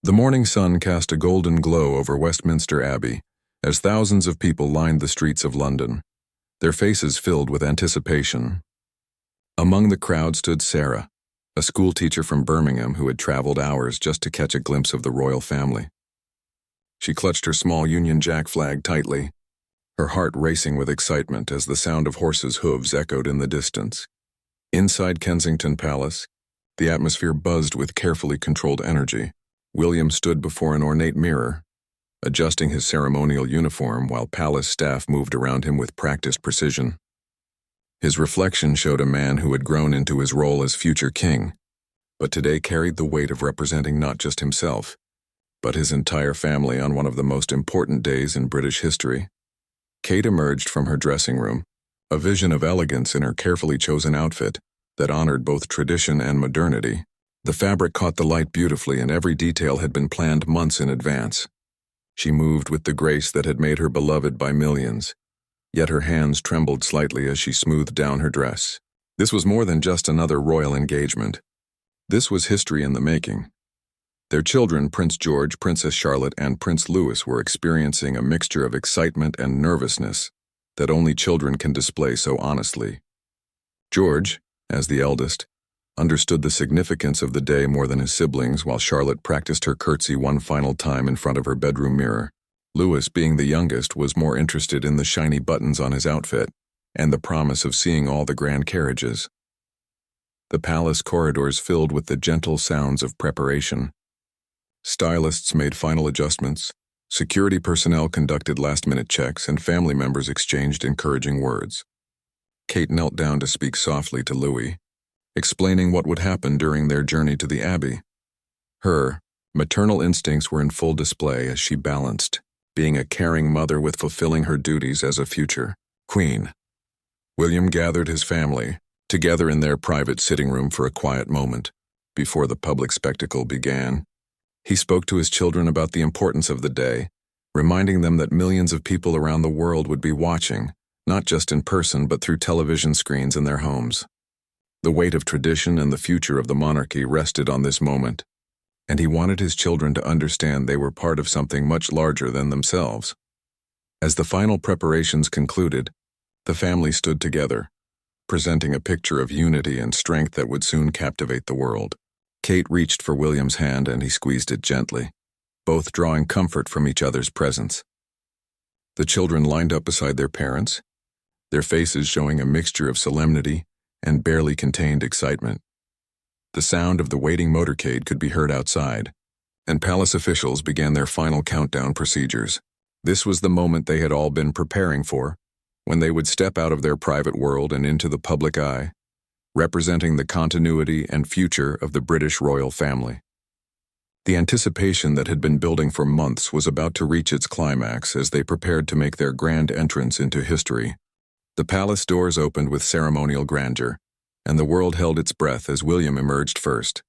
The morning sun cast a golden glow over Westminster Abbey as thousands of people lined the streets of London, their faces filled with anticipation. Among the crowd stood Sarah, a schoolteacher from Birmingham who had traveled hours just to catch a glimpse of the royal family. She clutched her small Union Jack flag tightly, her heart racing with excitement as the sound of horses' hooves echoed in the distance. Inside Kensington Palace, the atmosphere buzzed with carefully controlled energy. William stood before an ornate mirror, adjusting his ceremonial uniform while palace staff moved around him with practiced precision. His reflection showed a man who had grown into his role as future king, but today carried the weight of representing not just himself, but his entire family on one of the most important days in British history. Kate emerged from her dressing room, a vision of elegance in her carefully chosen outfit that honored both tradition and modernity. The fabric caught the light beautifully, and every detail had been planned months in advance. She moved with the grace that had made her beloved by millions, yet her hands trembled slightly as she smoothed down her dress. This was more than just another royal engagement. This was history in the making. Their children, Prince George, Princess Charlotte, and Prince Louis, were experiencing a mixture of excitement and nervousness that only children can display so honestly. George, as the eldest, understood the significance of the day more than his siblings, while Charlotte practiced her curtsy one final time in front of her bedroom mirror. Louis, being the youngest, was more interested in the shiny buttons on his outfit and the promise of seeing all the grand carriages. The palace corridors filled with the gentle sounds of preparation. Stylists made final adjustments, security personnel conducted last-minute checks, and family members exchanged encouraging words. Kate knelt down to speak softly to Louis, explaining what would happen during their journey to the Abbey. Her maternal instincts were in full display as she balanced being a caring mother with fulfilling her duties as a future queen. William gathered his family together in their private sitting room for a quiet moment before the public spectacle began. He spoke to his children about the importance of the day, reminding them that millions of people around the world would be watching, not just in person but through television screens in their homes. The weight of tradition and the future of the monarchy rested on this moment, and he wanted his children to understand they were part of something much larger than themselves. As the final preparations concluded, the family stood together, presenting a picture of unity and strength that would soon captivate the world. Kate reached for William's hand and he squeezed it gently, both drawing comfort from each other's presence. The children lined up beside their parents, their faces showing a mixture of solemnity and barely contained excitement. The sound of the waiting motorcade could be heard outside, and palace officials began their final countdown procedures. This was the moment they had all been preparing for, when they would step out of their private world and into the public eye, representing the continuity and future of the British royal family. The anticipation that had been building for months was about to reach its climax as they prepared to make their grand entrance into history. The palace doors opened with ceremonial grandeur, and the world held its breath as William emerged first,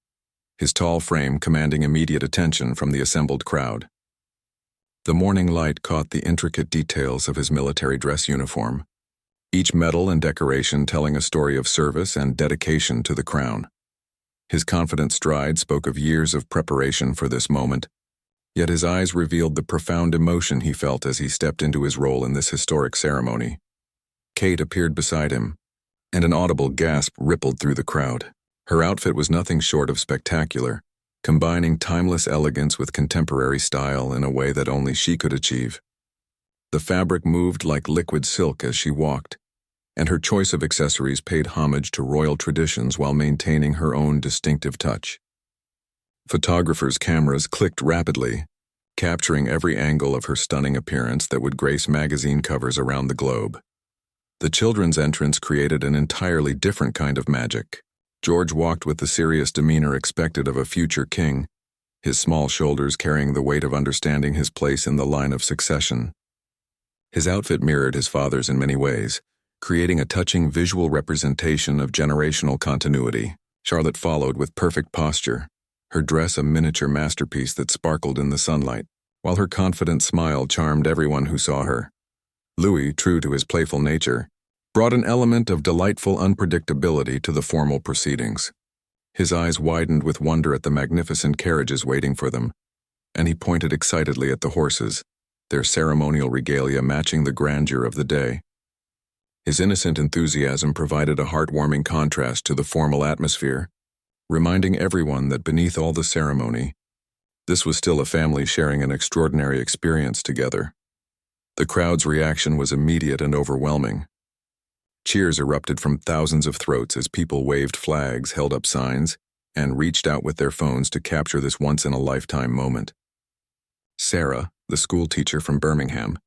his tall frame commanding immediate attention from the assembled crowd. The morning light caught the intricate details of his military dress uniform, each medal and decoration telling a story of service and dedication to the crown. His confident stride spoke of years of preparation for this moment, yet his eyes revealed the profound emotion he felt as he stepped into his role in this historic ceremony. Kate appeared beside him, and an audible gasp rippled through the crowd. Her outfit was nothing short of spectacular, combining timeless elegance with contemporary style in a way that only she could achieve. The fabric moved like liquid silk as she walked, and her choice of accessories paid homage to royal traditions while maintaining her own distinctive touch. Photographers' cameras clicked rapidly, capturing every angle of her stunning appearance that would grace magazine covers around the globe. The children's entrance created an entirely different kind of magic. George walked with the serious demeanor expected of a future king, his small shoulders carrying the weight of understanding his place in the line of succession. His outfit mirrored his father's in many ways, creating a touching visual representation of generational continuity. Charlotte followed with perfect posture, her dress a miniature masterpiece that sparkled in the sunlight, while her confident smile charmed everyone who saw her. Louis, true to his playful nature, brought an element of delightful unpredictability to the formal proceedings. His eyes widened with wonder at the magnificent carriages waiting for them, and he pointed excitedly at the horses, their ceremonial regalia matching the grandeur of the day. His innocent enthusiasm provided a heartwarming contrast to the formal atmosphere, reminding everyone that beneath all the ceremony, this was still a family sharing an extraordinary experience together. The crowd's reaction was immediate and overwhelming. Cheers erupted from thousands of throats as people waved flags, held up signs, and reached out with their phones to capture this once-in-a-lifetime moment. Sarah, the schoolteacher from Birmingham,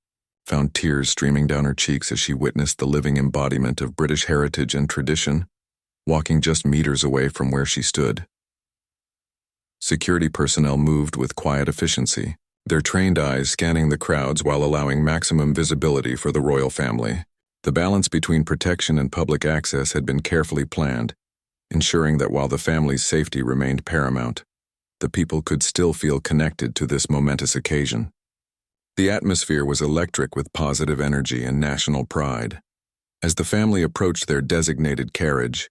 found tears streaming down her cheeks as she witnessed the living embodiment of British heritage and tradition, walking just meters away from where she stood. Security personnel moved with quiet efficiency, their trained eyes scanning the crowds while allowing maximum visibility for the royal family. The balance between protection and public access had been carefully planned, ensuring that while the family's safety remained paramount, the people could still feel connected to this momentous occasion. The atmosphere was electric with positive energy and national pride. As the family approached their designated carriage,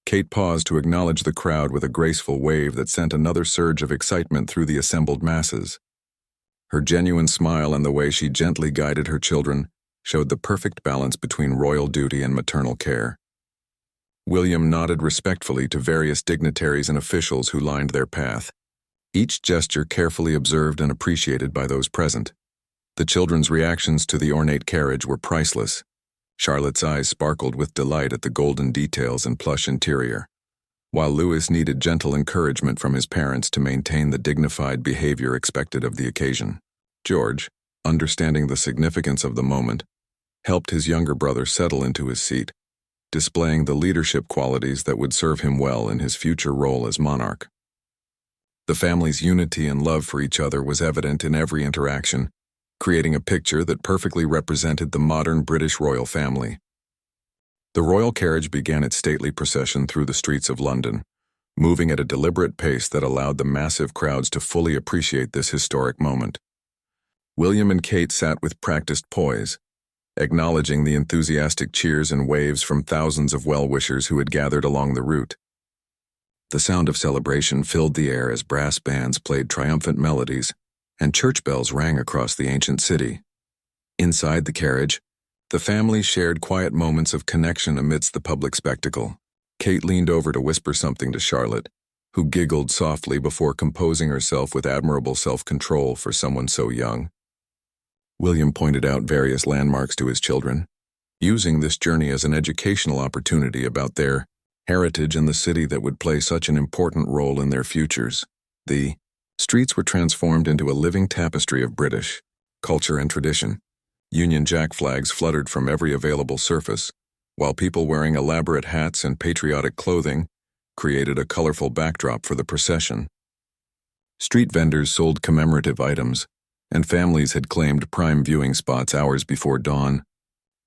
Kate paused to acknowledge the crowd with a graceful wave that sent another surge of excitement through the assembled masses. Her genuine smile and the way she gently guided her children showed the perfect balance between royal duty and maternal care. William nodded respectfully to various dignitaries and officials who lined their path, each gesture carefully observed and appreciated by those present. The children's reactions to the ornate carriage were priceless. Charlotte's eyes sparkled with delight at the golden details and plush interior, while Louis needed gentle encouragement from his parents to maintain the dignified behavior expected of the occasion. George, understanding the significance of the moment, helped his younger brother settle into his seat, displaying the leadership qualities that would serve him well in his future role as monarch. The family's unity and love for each other was evident in every interaction, creating a picture that perfectly represented the modern British royal family. The royal carriage began its stately procession through the streets of London, moving at a deliberate pace that allowed the massive crowds to fully appreciate this historic moment. William and Kate sat with practiced poise, acknowledging the enthusiastic cheers and waves from thousands of well-wishers who had gathered along the route. The sound of celebration filled the air as brass bands played triumphant melodies, and church bells rang across the ancient city. Inside the carriage, the family shared quiet moments of connection amidst the public spectacle. Kate leaned over to whisper something to Charlotte, who giggled softly before composing herself with admirable self-control for someone so young. William pointed out various landmarks to his children, using this journey as an educational opportunity about their heritage and the city that would play such an important role in their futures. The streets were transformed into a living tapestry of British culture and tradition. Union Jack flags fluttered from every available surface, while people wearing elaborate hats and patriotic clothing created a colorful backdrop for the procession. Street vendors sold commemorative items, and families had claimed prime viewing spots hours before dawn,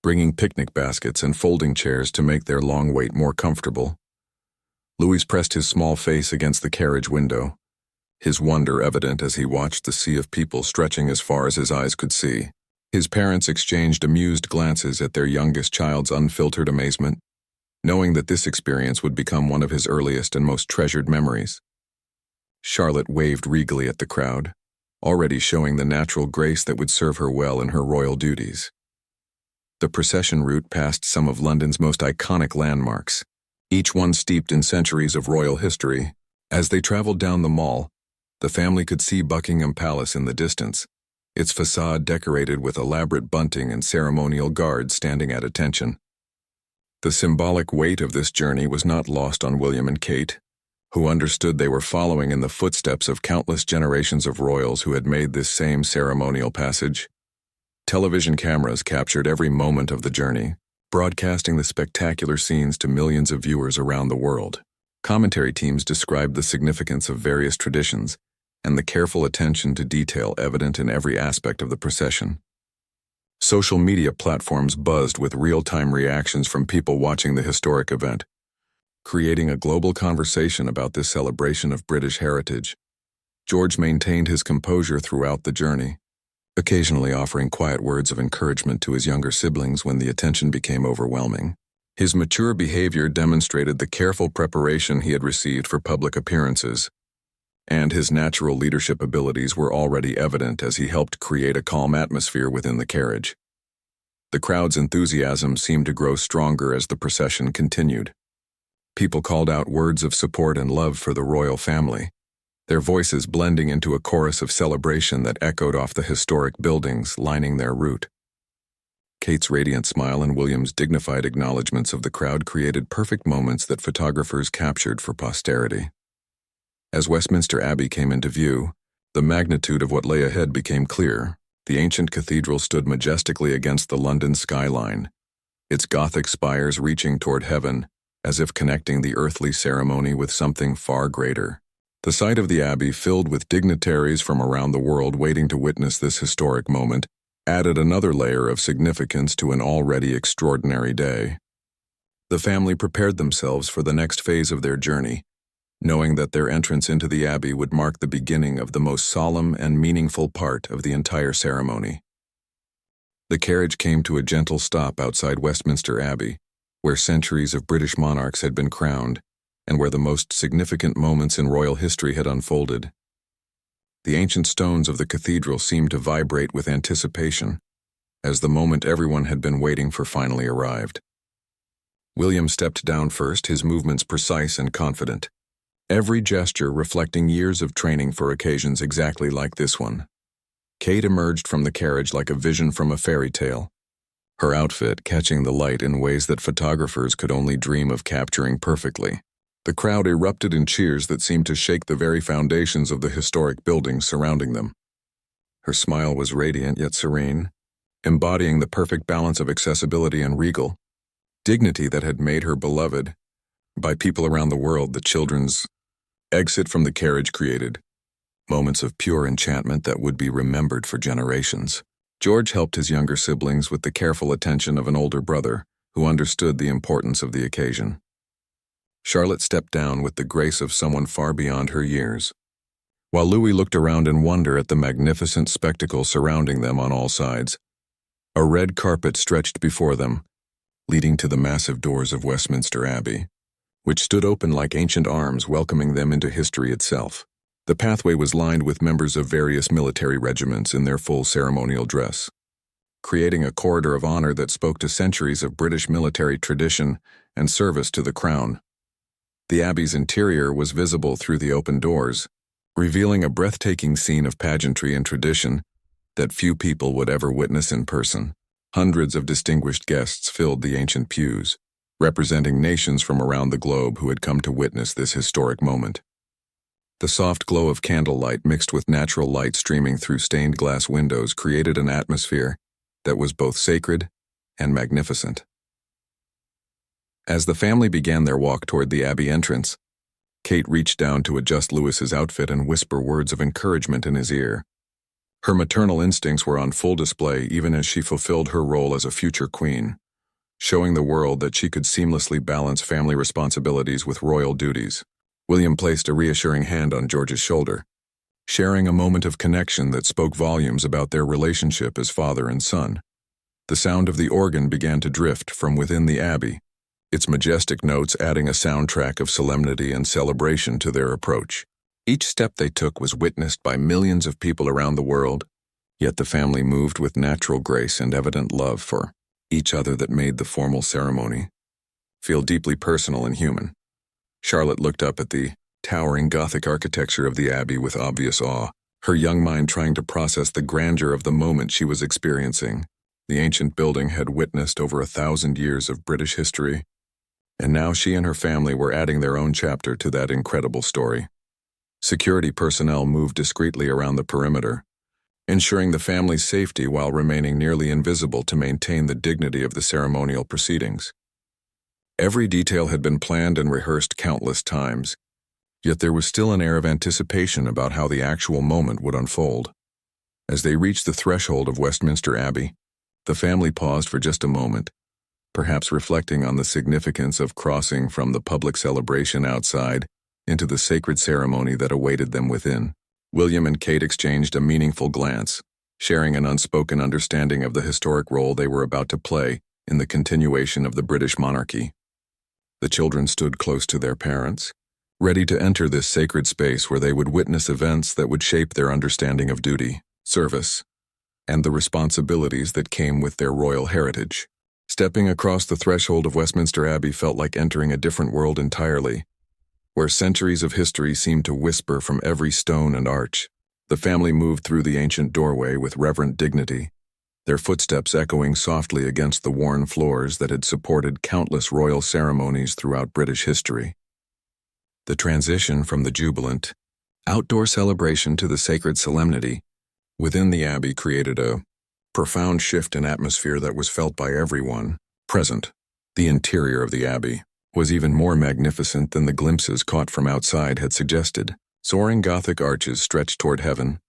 bringing picnic baskets and folding chairs to make their long wait more comfortable. Louis pressed his small face against the carriage window, his wonder evident as he watched the sea of people stretching as far as his eyes could see. His parents exchanged amused glances at their youngest child's unfiltered amazement, knowing that this experience would become one of his earliest and most treasured memories. Charlotte waved regally at the crowd, already showing the natural grace that would serve her well in her royal duties. The procession route passed some of London's most iconic landmarks, each one steeped in centuries of royal history. As they traveled down the Mall, the family could see Buckingham Palace in the distance, its facade decorated with elaborate bunting and ceremonial guards standing at attention. The symbolic weight of this journey was not lost on William and Kate, who understood they were following in the footsteps of countless generations of royals who had made this same ceremonial passage. Television cameras captured every moment of the journey, broadcasting the spectacular scenes to millions of viewers around the world. Commentary teams described the significance of various traditions and the careful attention to detail evident in every aspect of the procession. Social media platforms buzzed with real-time reactions from people watching the historic event, creating a global conversation about this celebration of British heritage. George maintained his composure throughout the journey, occasionally offering quiet words of encouragement to his younger siblings when the attention became overwhelming. His mature behavior demonstrated the careful preparation he had received for public appearances, and his natural leadership abilities were already evident as he helped create a calm atmosphere within the carriage. The crowd's enthusiasm seemed to grow stronger as the procession continued. People called out words of support and love for the royal family, their voices blending into a chorus of celebration that echoed off the historic buildings lining their route. Kate's radiant smile and William's dignified acknowledgments of the crowd created perfect moments that photographers captured for posterity. As Westminster Abbey came into view, the magnitude of what lay ahead became clear. The ancient cathedral stood majestically against the London skyline, its Gothic spires reaching toward heaven, as if connecting the earthly ceremony with something far greater. The sight of the Abbey, filled with dignitaries from around the world waiting to witness this historic moment, added another layer of significance to an already extraordinary day. The family prepared themselves for the next phase of their journey, knowing that their entrance into the Abbey would mark the beginning of the most solemn and meaningful part of the entire ceremony. The carriage came to a gentle stop outside Westminster Abbey, where centuries of British monarchs had been crowned, and where the most significant moments in royal history had unfolded. The ancient stones of the cathedral seemed to vibrate with anticipation, as the moment everyone had been waiting for finally arrived. William stepped down first, his movements precise and confident, every gesture reflecting years of training for occasions exactly like this one. Kate emerged from the carriage like a vision from a fairy tale, her outfit catching the light in ways that photographers could only dream of capturing perfectly. The crowd erupted in cheers that seemed to shake the very foundations of the historic buildings surrounding them. Her smile was radiant yet serene, embodying the perfect balance of accessibility and regal dignity that had made her beloved by people around the world. The children's exit from the carriage created moments of pure enchantment that would be remembered for generations. George helped his younger siblings with the careful attention of an older brother who understood the importance of the occasion. Charlotte stepped down with the grace of someone far beyond her years, while Louis looked around in wonder at the magnificent spectacle surrounding them on all sides. A red carpet stretched before them, leading to the massive doors of Westminster Abbey, which stood open like ancient arms welcoming them into history itself. The pathway was lined with members of various military regiments in their full ceremonial dress, creating a corridor of honor that spoke to centuries of British military tradition and service to the crown. The Abbey's interior was visible through the open doors, revealing a breathtaking scene of pageantry and tradition that few people would ever witness in person. Hundreds of distinguished guests filled the ancient pews, representing nations from around the globe who had come to witness this historic moment. The soft glow of candlelight mixed with natural light streaming through stained glass windows created an atmosphere that was both sacred and magnificent. As the family began their walk toward the Abbey entrance, Kate reached down to adjust Louis's outfit and whisper words of encouragement in his ear. Her maternal instincts were on full display even as she fulfilled her role as a future queen, showing the world that she could seamlessly balance family responsibilities with royal duties. William placed a reassuring hand on George's shoulder, sharing a moment of connection that spoke volumes about their relationship as father and son. The sound of the organ began to drift from within the Abbey, its majestic notes adding a soundtrack of solemnity and celebration to their approach. Each step they took was witnessed by millions of people around the world, yet the family moved with natural grace and evident love for each other that made the formal ceremony feel deeply personal and human. Charlotte looked up at the towering Gothic architecture of the Abbey with obvious awe, her young mind trying to process the grandeur of the moment she was experiencing. The ancient building had witnessed over 1,000 years of British history, and now she and her family were adding their own chapter to that incredible story. Security personnel moved discreetly around the perimeter, ensuring the family's safety while remaining nearly invisible to maintain the dignity of the ceremonial proceedings. Every detail had been planned and rehearsed countless times, yet there was still an air of anticipation about how the actual moment would unfold. As they reached the threshold of Westminster Abbey, the family paused for just a moment, perhaps reflecting on the significance of crossing from the public celebration outside into the sacred ceremony that awaited them within. William and Kate exchanged a meaningful glance, sharing an unspoken understanding of the historic role they were about to play in the continuation of the British monarchy. The children stood close to their parents, ready to enter this sacred space where they would witness events that would shape their understanding of duty, service, and the responsibilities that came with their royal heritage. Stepping across the threshold of Westminster Abbey felt like entering a different world entirely, where centuries of history seemed to whisper from every stone and arch. The family moved through the ancient doorway with reverent dignity, their footsteps echoing softly against the worn floors that had supported countless royal ceremonies throughout British history. The transition from the jubilant, outdoor celebration to the sacred solemnity within the Abbey created a profound shift in atmosphere that was felt by everyone present. The interior of the Abbey was even more magnificent than the glimpses caught from outside had suggested. Soaring Gothic arches stretched toward heaven,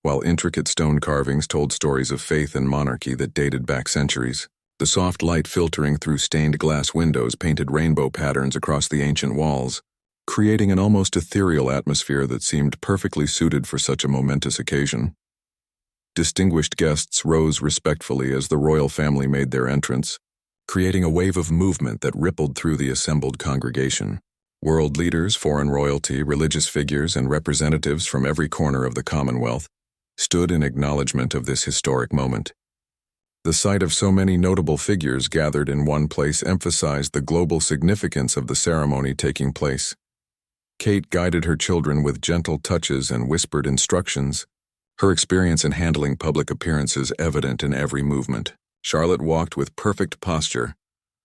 while intricate stone carvings told stories of faith and monarchy that dated back centuries. The soft light filtering through stained glass windows painted rainbow patterns across the ancient walls, creating an almost ethereal atmosphere that seemed perfectly suited for such a momentous occasion. Distinguished guests rose respectfully as the royal family made their entrance, creating a wave of movement that rippled through the assembled congregation. World leaders, foreign royalty, religious figures, and representatives from every corner of the Commonwealth stood in acknowledgement of this historic moment. The sight of so many notable figures gathered in one place emphasized the global significance of the ceremony taking place. Kate guided her children with gentle touches and whispered instructions, her experience in handling public appearances evident in every movement. Charlotte walked with perfect posture,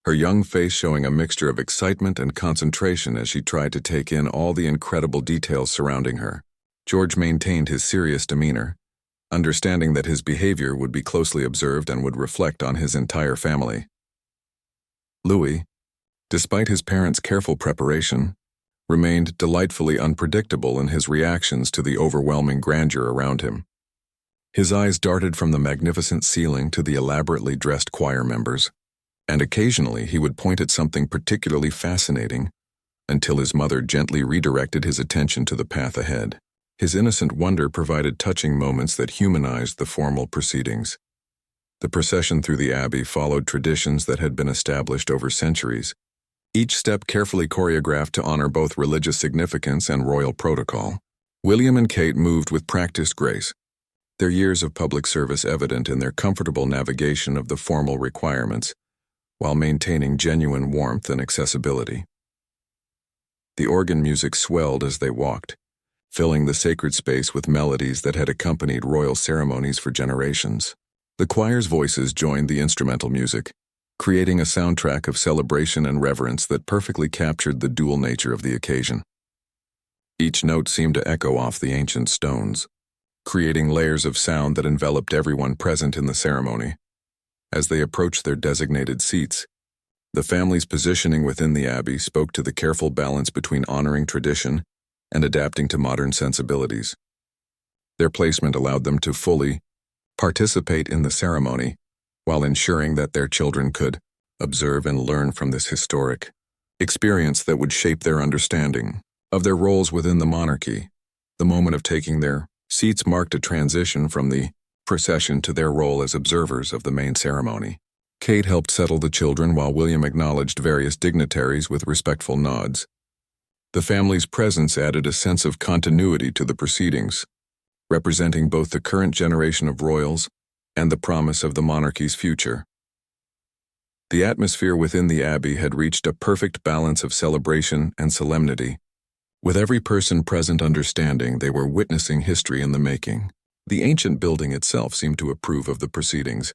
her young face showing a mixture of excitement and concentration as she tried to take in all the incredible details surrounding her. George maintained his serious demeanor, understanding that his behavior would be closely observed and would reflect on his entire family. Louis, despite his parents' careful preparation, remained delightfully unpredictable in his reactions to the overwhelming grandeur around him. His eyes darted from the magnificent ceiling to the elaborately dressed choir members, and occasionally he would point at something particularly fascinating until his mother gently redirected his attention to the path ahead. His innocent wonder provided touching moments that humanized the formal proceedings. The procession through the Abbey followed traditions that had been established over centuries, each step carefully choreographed to honor both religious significance and royal protocol. William and Kate moved with practiced grace, their years of public service evident in their comfortable navigation of the formal requirements, while maintaining genuine warmth and accessibility. The organ music swelled as they walked, filling the sacred space with melodies that had accompanied royal ceremonies for generations. The choir's voices joined the instrumental music, creating a soundtrack of celebration and reverence that perfectly captured the dual nature of the occasion. Each note seemed to echo off the ancient stones, creating layers of sound that enveloped everyone present in the ceremony. As they approached their designated seats, the family's positioning within the Abbey spoke to the careful balance between honoring tradition and adapting to modern sensibilities. Their placement allowed them to fully participate in the ceremony, while ensuring that their children could observe and learn from this historic experience that would shape their understanding of their roles within the monarchy. The moment of taking their seats marked a transition from the procession to their role as observers of the main ceremony. Kate helped settle the children while William acknowledged various dignitaries with respectful nods. The family's presence added a sense of continuity to the proceedings, representing both the current generation of royals and the promise of the monarchy's future. The atmosphere within the Abbey had reached a perfect balance of celebration and solemnity, with every person present understanding they were witnessing history in the making. The ancient building itself seemed to approve of the proceedings,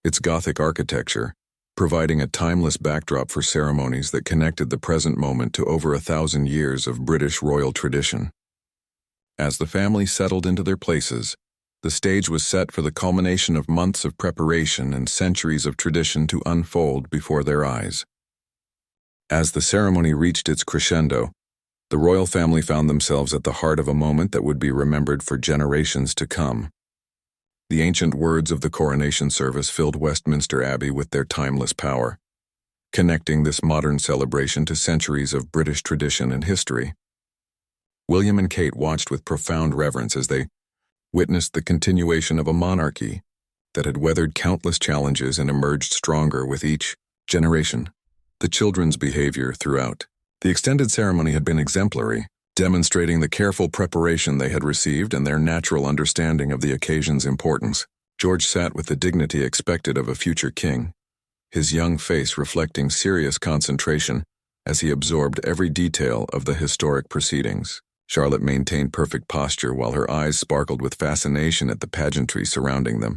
its Gothic architecture providing a timeless backdrop for ceremonies that connected the present moment to over 1,000 years of British royal tradition. As the family settled into their places, the stage was set for the culmination of months of preparation and centuries of tradition to unfold before their eyes. As the ceremony reached its crescendo, the royal family found themselves at the heart of a moment that would be remembered for generations to come. The ancient words of the coronation service filled Westminster Abbey with their timeless power, connecting this modern celebration to centuries of British tradition and history. William and Kate watched with profound reverence as they witnessed the continuation of a monarchy that had weathered countless challenges and emerged stronger with each generation. The children's behavior throughout The extended ceremony had been exemplary, demonstrating the careful preparation they had received and their natural understanding of the occasion's importance. George sat with the dignity expected of a future king, his young face reflecting serious concentration as he absorbed every detail of the historic proceedings. Charlotte maintained perfect posture while her eyes sparkled with fascination at the pageantry surrounding them.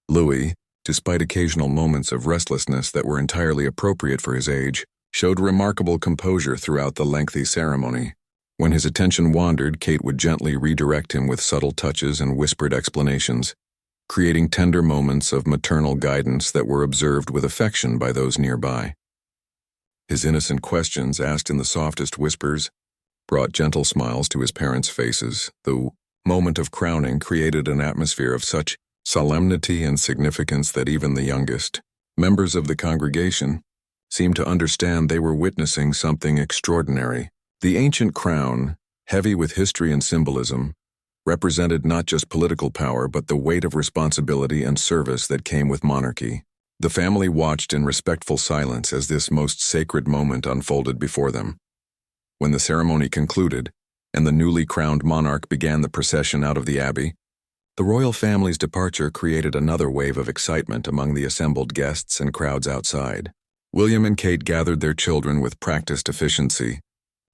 Louis, despite occasional moments of restlessness that were entirely appropriate for his age, showed remarkable composure throughout the lengthy ceremony. When his attention wandered, Kate would gently redirect him with subtle touches and whispered explanations, creating tender moments of maternal guidance that were observed with affection by those nearby. His innocent questions, asked in the softest whispers, brought gentle smiles to his parents' faces. The moment of crowning created an atmosphere of such solemnity and significance that even the youngest members of the congregation seemed to understand they were witnessing something extraordinary. The ancient crown, heavy with history and symbolism, represented not just political power but the weight of responsibility and service that came with monarchy. The family watched in respectful silence as this most sacred moment unfolded before them. When the ceremony concluded, and the newly crowned monarch began the procession out of the Abbey, the royal family's departure created another wave of excitement among the assembled guests and crowds outside. William and Kate gathered their children with practiced efficiency,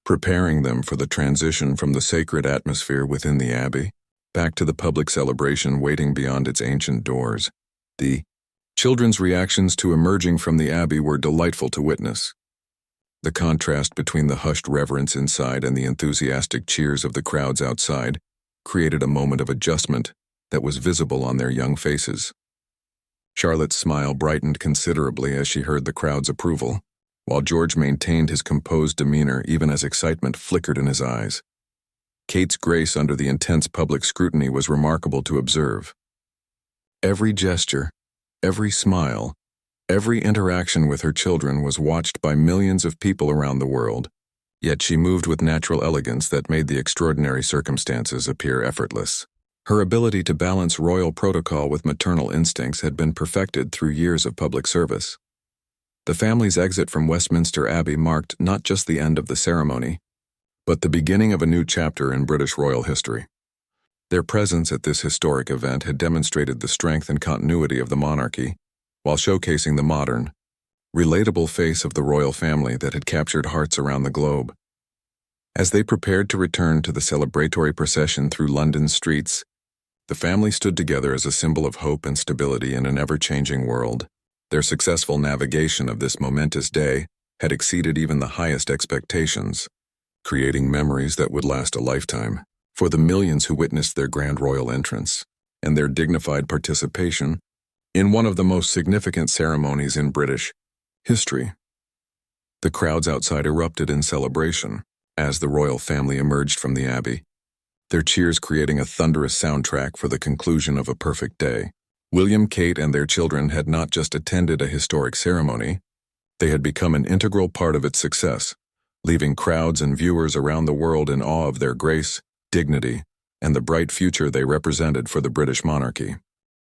preparing them for the transition from the sacred atmosphere within the Abbey back to the public celebration waiting beyond its ancient doors. The children's reactions to emerging from the Abbey were delightful to witness. The contrast between the hushed reverence inside and the enthusiastic cheers of the crowds outside created a moment of adjustment that was visible on their young faces. Charlotte's smile brightened considerably as she heard the crowd's approval, while George maintained his composed demeanor even as excitement flickered in his eyes. Kate's grace under the intense public scrutiny was remarkable to observe. Every gesture, every smile, every interaction with her children was watched by millions of people around the world, yet she moved with natural elegance that made the extraordinary circumstances appear effortless. Her ability to balance royal protocol with maternal instincts had been perfected through years of public service. The family's exit from Westminster Abbey marked not just the end of the ceremony, but the beginning of a new chapter in British royal history. Their presence at this historic event had demonstrated the strength and continuity of the monarchy, while showcasing the modern, relatable face of the royal family that had captured hearts around the globe. As they prepared to return to the celebratory procession through London's streets, the family stood together as a symbol of hope and stability in an ever-changing world. Their successful navigation of this momentous day had exceeded even the highest expectations, creating memories that would last a lifetime for the millions who witnessed their grand royal entrance and their dignified participation in one of the most significant ceremonies in British history. The crowds outside erupted in celebration as the royal family emerged from the Abbey, their cheers creating a thunderous soundtrack for the conclusion of a perfect day. William, Kate, and their children had not just attended a historic ceremony, they had become an integral part of its success, leaving crowds and viewers around the world in awe of their grace, dignity, and the bright future they represented for the British monarchy.